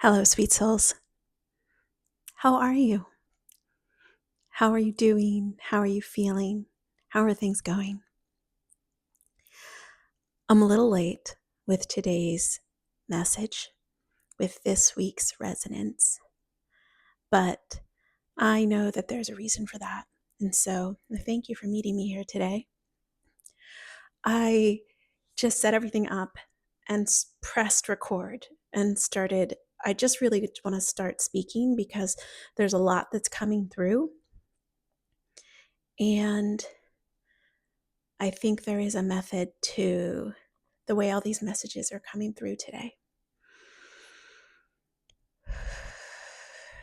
Hello, sweet souls. How are you? How are you doing? How are you feeling? How are things going? I'm a little late with today's message, with this week's resonance, but I know that there's a reason for that. And so thank you for meeting me here today. I just set everything up and pressed record and started. I just really want to start speaking because there's a lot that's coming through. And I think there is a method to the way all these messages are coming through today.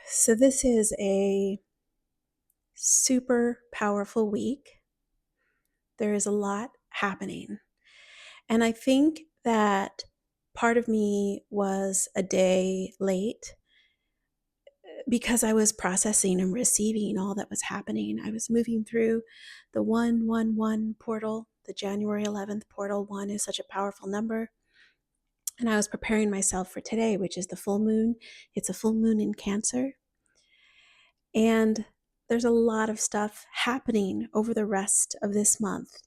So this is a super powerful week. There is a lot happening. And I think that part of me was a day late because I was processing and receiving all that was happening. I was moving through the 111 portal, the January 11th portal. 1 is such a powerful number. And I was preparing myself for today, which is the full moon. It's a full moon in Cancer. And there's a lot of stuff happening over the rest of this month.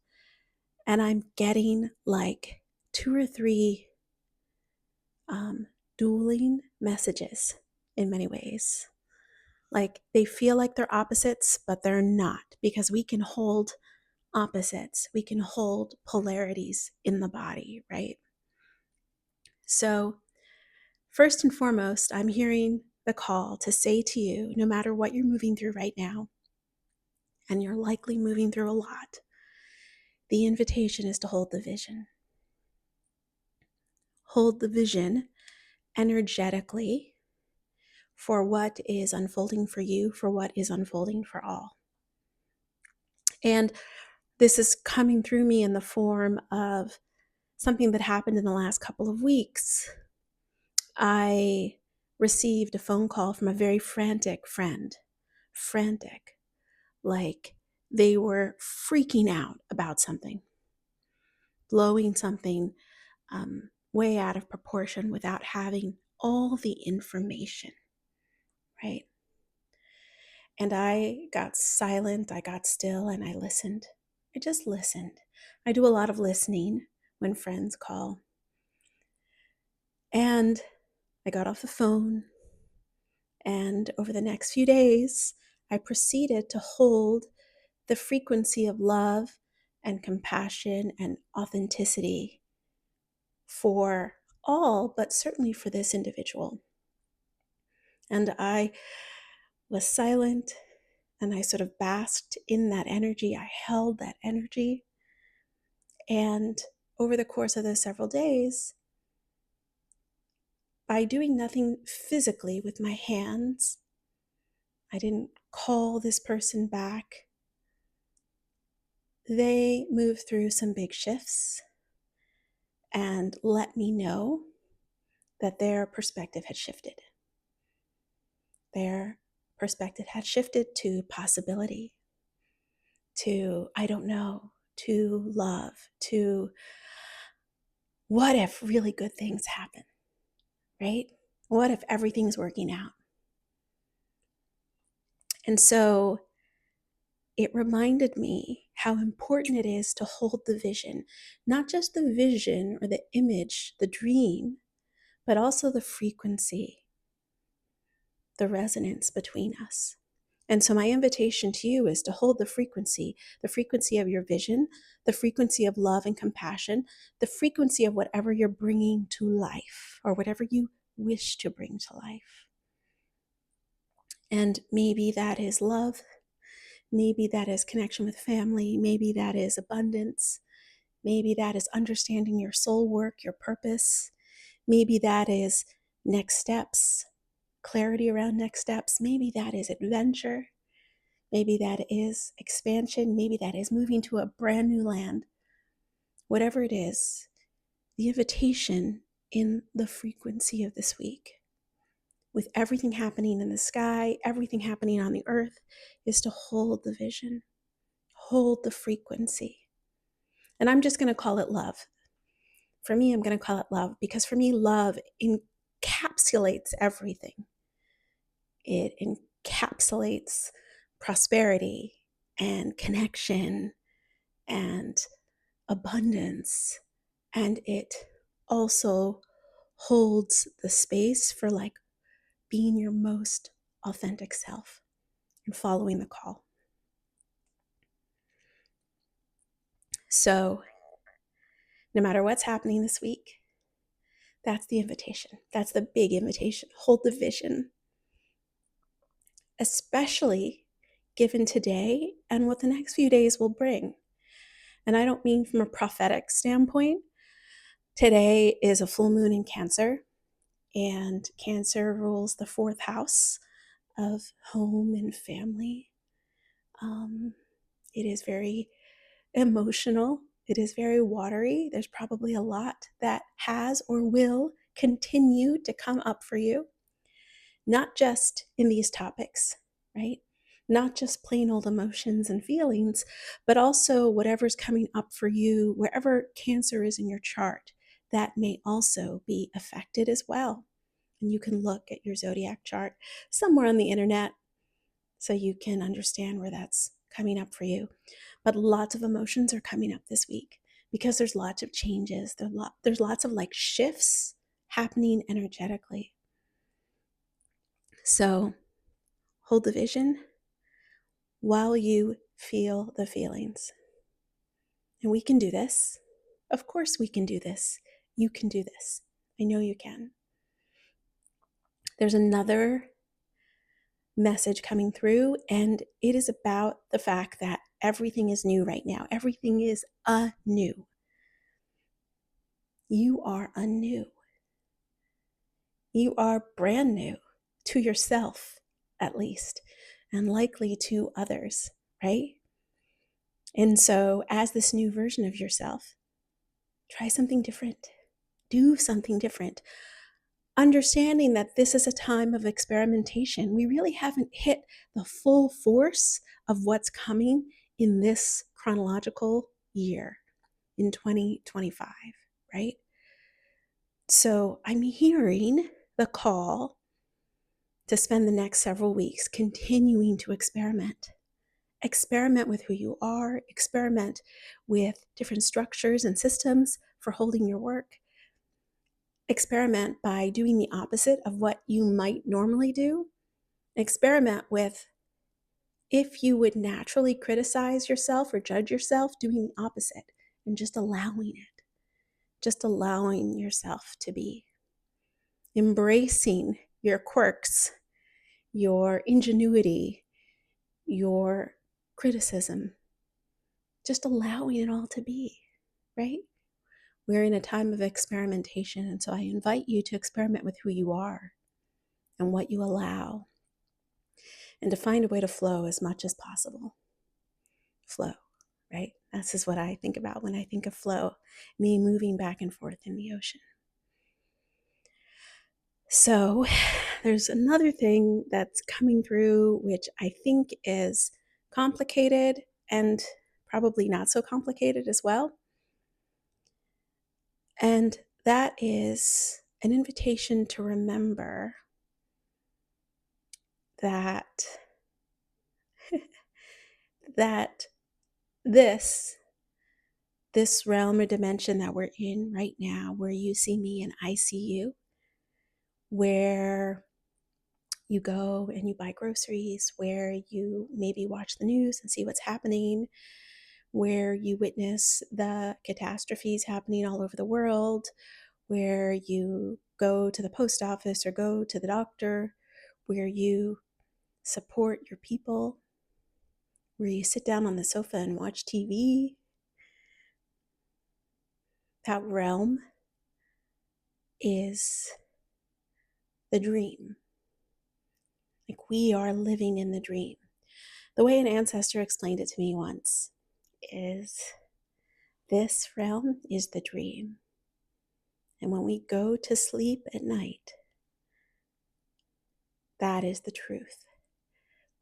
And I'm getting like 2 or 3 dueling messages in many ways. Like they feel like they're opposites, but they're not, because we can hold opposites. We can hold polarities in the body, right? So first and foremost, I'm hearing the call to say to you, no matter what you're moving through right now, and you're likely moving through a lot, the invitation is to hold the vision. Hold the vision energetically for what is unfolding for you, for what is unfolding for all. And this is coming through me in the form of something that happened in the last couple of weeks. I received a phone call from a very frantic friend. Frantic. Like they were freaking out about something, blowing something way out of proportion without having all the information, right? And I got silent, I got still, and I listened. I just listened. I do a lot of listening when friends call. And I got off the phone, and over the next few days, I proceeded to hold the frequency of love and compassion and authenticity for all, but certainly for this individual. And I was silent and I sort of basked in that energy. I held that energy. And over the course of those several days, by doing nothing physically with my hands, I didn't call this person back. They moved through some big shifts and let me know that their perspective had shifted. Their perspective had shifted to possibility, to I don't know, to love, to what if really good things happen, right? What if everything's working out? And so it reminded me how important it is to hold the vision, not just the vision or the image, the dream, but also the frequency, the resonance between us. And so my invitation to you is to hold the frequency of your vision, the frequency of love and compassion, the frequency of whatever you're bringing to life or whatever you wish to bring to life. And maybe that is love. Maybe that is connection with family. Maybe that is abundance. Maybe that is understanding your soul work, your purpose. Maybe that is next steps, clarity around next steps. Maybe that is adventure. Maybe that is expansion. Maybe that is moving to a brand new land. Whatever it is, the invitation in the frequency of this week, with everything happening in the sky, everything happening on the earth, is to hold the vision, hold the frequency. And I'm just going to call it love. For me, I'm going to call it love because for me, love encapsulates everything. It encapsulates prosperity and connection and abundance. And it also holds the space for like being your most authentic self and following the call. So no matter what's happening this week, that's the invitation. That's the big invitation. Hold the vision, especially given today and what the next few days will bring. And I don't mean from a prophetic standpoint. Today is a full moon in Cancer, and Cancer rules the fourth house of home and family. It is very emotional. It is very watery. There's probably a lot that has or will continue to come up for you, not just in these topics, right? Not just plain old emotions and feelings, but also whatever's coming up for you, wherever Cancer is in your chart, that may also be affected as well. And you can look at your zodiac chart somewhere on the internet so you can understand where that's coming up for you. But lots of emotions are coming up this week because there's lots of changes. There's lots of like shifts happening energetically. So hold the vision while you feel the feelings. And we can do this. Of course we can do this. You can do this. I know you can. There's another message coming through, and it is about the fact that everything is new right now. Everything is anew. You are anew. You are brand new to yourself, at least, and likely to others, right? And so, as this new version of yourself, try something different. Do something different. Understanding that this is a time of experimentation. We really haven't hit the full force of what's coming in this chronological year in 2025, right? So I'm hearing the call to spend the next several weeks continuing to experiment. Experiment with who you are, experiment with different structures and systems for holding your work. Experiment by doing the opposite of what you might normally do. Experiment with if you would naturally criticize yourself or judge yourself, doing the opposite and just allowing it. Just allowing yourself to be. Embracing your quirks, your ingenuity, your criticism. Just allowing it all to be, right? We're in a time of experimentation, and so I invite you to experiment with who you are and what you allow, and to find a way to flow as much as possible. Flow, right? This is what I think about when I think of flow, me moving back and forth in the ocean. So there's another thing that's coming through, which I think is complicated and probably not so complicated as well. And that is an invitation to remember that that this realm or dimension that we're in right now, where you see me and I see you, where you go and you buy groceries, where you maybe watch the news and see what's happening, where you witness the catastrophes happening all over the world, where you go to the post office or go to the doctor, where you support your people, where you sit down on the sofa and watch TV. That realm is the dream. Like, we are living in the dream. The way an ancestor explained it to me once is this realm is the dream. And when we go to sleep at night, that is the truth.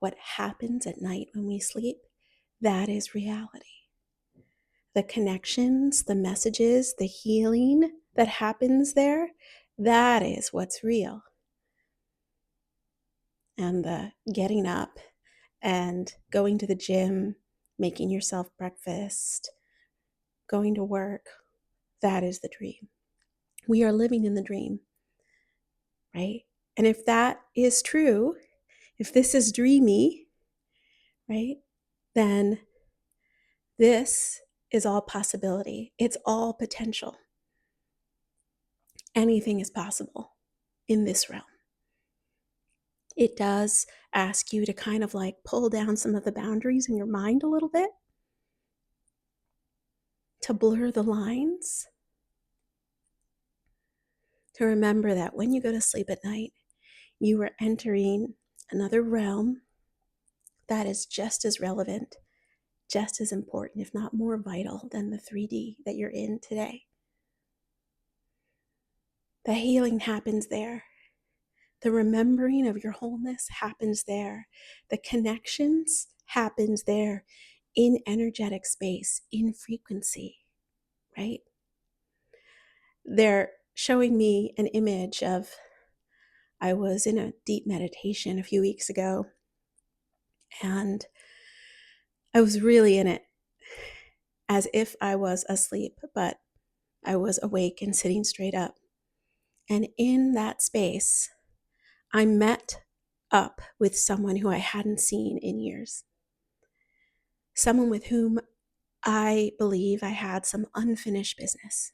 What happens at night when we sleep, that is reality. The connections, the messages, the healing that happens there, That is what's real. And the getting up and going to the gym, making yourself breakfast, going to work, that is the dream. We are living in the dream, right? And if that is true, if this is dreamy, right, then this is all possibility. It's all potential. Anything is possible in this realm. It does ask you to kind of like pull down some of the boundaries in your mind a little bit, to blur the lines, to remember that when you go to sleep at night, you are entering another realm that is just as relevant, just as important, if not more vital than the 3D that you're in today. The healing happens there. The remembering of your wholeness happens there. The connections happens there in energetic space, in frequency, right? They're showing me an image of, I was in a deep meditation a few weeks ago, and I was really in it as if I was asleep, but I was awake and sitting straight up. And in that space, I met up with someone who I hadn't seen in years. Someone with whom I believe I had some unfinished business,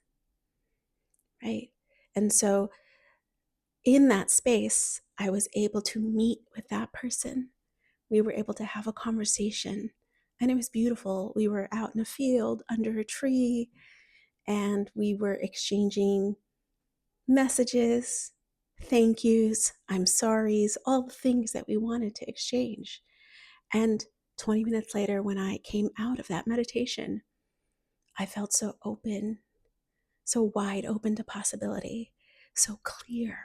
right? And so in that space, I was able to meet with that person. We were able to have a conversation, and it was beautiful. We were out in a field under a tree, and we were exchanging messages, thank yous, I'm sorries, all the things that we wanted to exchange. And 20 minutes later, when I came out of that meditation, I felt so open, so wide open to possibility, so clear.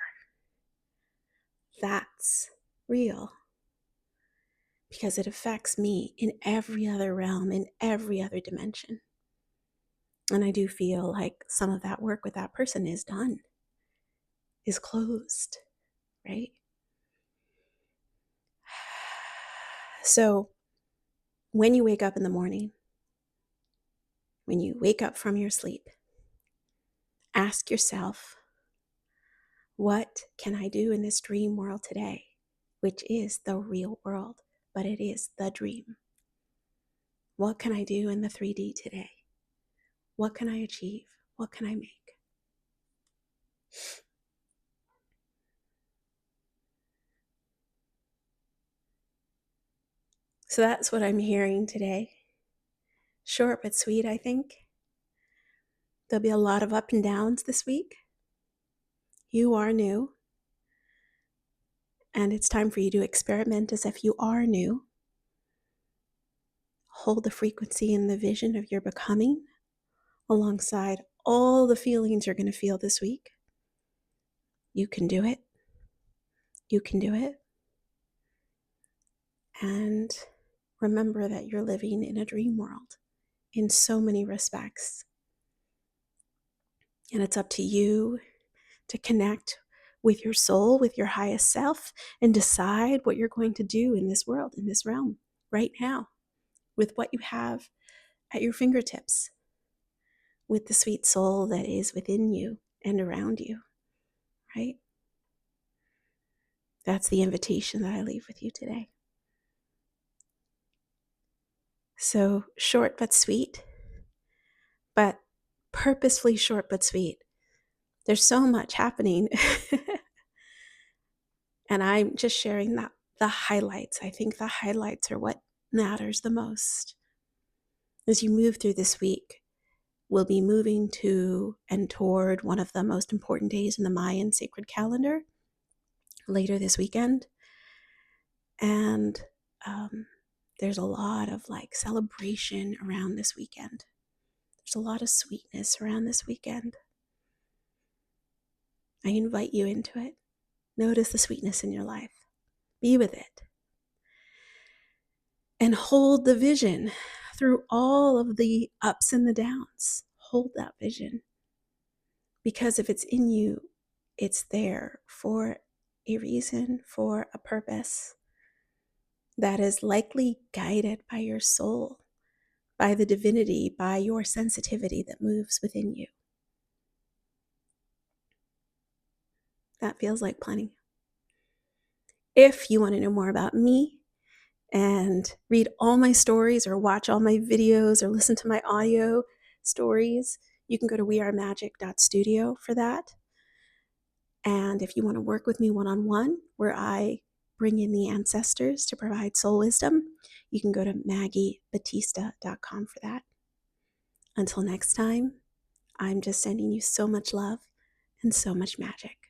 That's real, because it affects me in every other realm, in every other dimension. And I do feel like some of that work with that person is done, is closed, right? So when you wake up in the morning, when you wake up from your sleep, ask yourself, what can I do in this dream world today? Which is the real world, but it is the dream. What can I do in the 3D today? What can I achieve? What can I make? So that's what I'm hearing today. Short but sweet, I think. There'll be a lot of up and downs this week. You are new. And it's time for you to experiment as if you are new. Hold the frequency and the vision of your becoming alongside all the feelings you're going to feel this week. You can do it. You can do it. And remember that you're living in a dream world in so many respects. And it's up to you to connect with your soul, with your highest self, and decide what you're going to do in this world, in this realm, right now, with what you have at your fingertips, with the sweet soul that is within you and around you, right? That's the invitation that I leave with you today. So short but sweet, but purposefully short but sweet. There's so much happening. And I'm just sharing the highlights. I think the highlights are what matters the most. As you move through this week, we'll be moving to and toward one of the most important days in the Mayan sacred calendar later this weekend. And there's a lot of like celebration around this weekend. There's a lot of sweetness around this weekend. I invite you into it. Notice the sweetness in your life. Be with it. And hold the vision through all of the ups and the downs. Hold that vision. Because if it's in you, It's there for a reason, for a purpose that is likely guided by your soul, by the divinity, by your sensitivity that moves within you. That feels like plenty. If you want to know more about me and read all my stories or watch all my videos or listen to my audio stories, you can go to wearemagic.studio for that. And if you want to work with me one-on-one, where I bring in the ancestors to provide soul wisdom, you can go to maggiebatista.com for that. Until next time, I'm just sending you so much love and so much magic.